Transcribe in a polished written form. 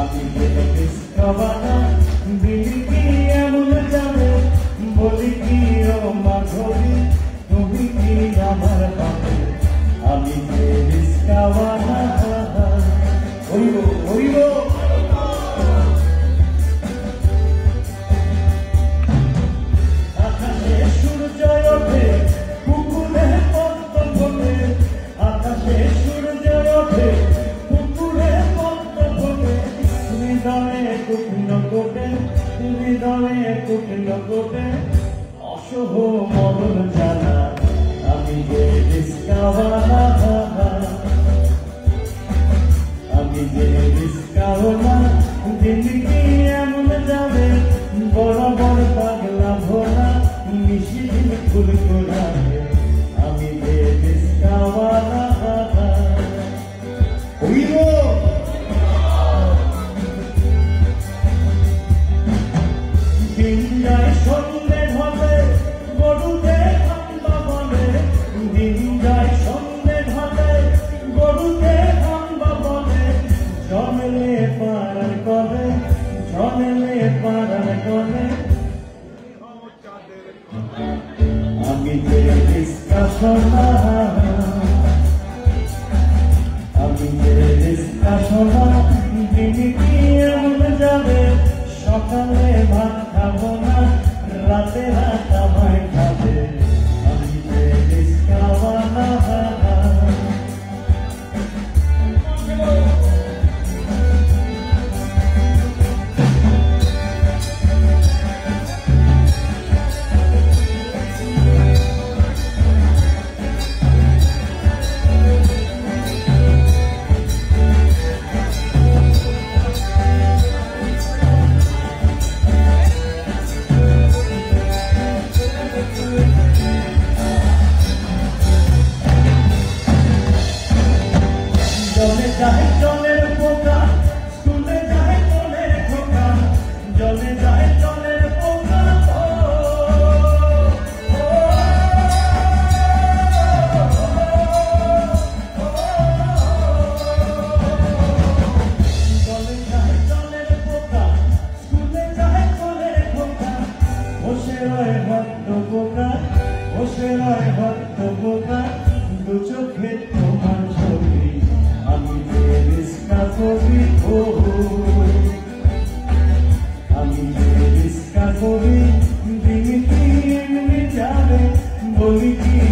আমি যে ডিসকভারা দিল কি এমন যাবে বলি কি ও মাধবী তুমি কি আমার পাবে আমি যে ডিসকভারা হইব হইব আকাশে সূর্য ওঠে পুকুরে পদ্ম ফোটে আকাশে সূর্য ওঠে পুকুরে পদ্ম ফোটে হৃদয়ে কুটন কোটে হৃদয়ে কুটন কোটে অসহ মরণ জানা আমি যে ডিসকভারা আমি যে ডিসকভারা দিন কি এমন যাবে বড় বড় পাগলা ভোলা মিশিল ফুল কোলাবে আমি যে ডিসকভারা হইব দিন যায় সন্ধ্যে ঢলে গরুতে খাম্বা বলে দিন যায় সন্ধ্যে ঢলে গরুতে খাম্বা বলে জমেলে পাড়ার কলে জমেলে পাড়ার কলে আমি যে ডিসকভারা আমি যে ডিসকভারা দিন কি এমন যাবে সকালে ভাত খাবো না রাতে রাত আমায় খাবে আমি যে ডিসকভারা জলে যায় জলের পোকা স্কুলে যায় জলের খোকা জলে যায় জলের পোকা জলে যায় জলের পোকা স্কুলে যায় জলের খোকা বসে রয় ভক্ত পোকা বসে রয় ভক্ত পোকা দু চোখে তোমার ছবি আমি যে ডিসকভারা আমি যে ডিসকভারা দিন কি এমনি যাবে বলি কি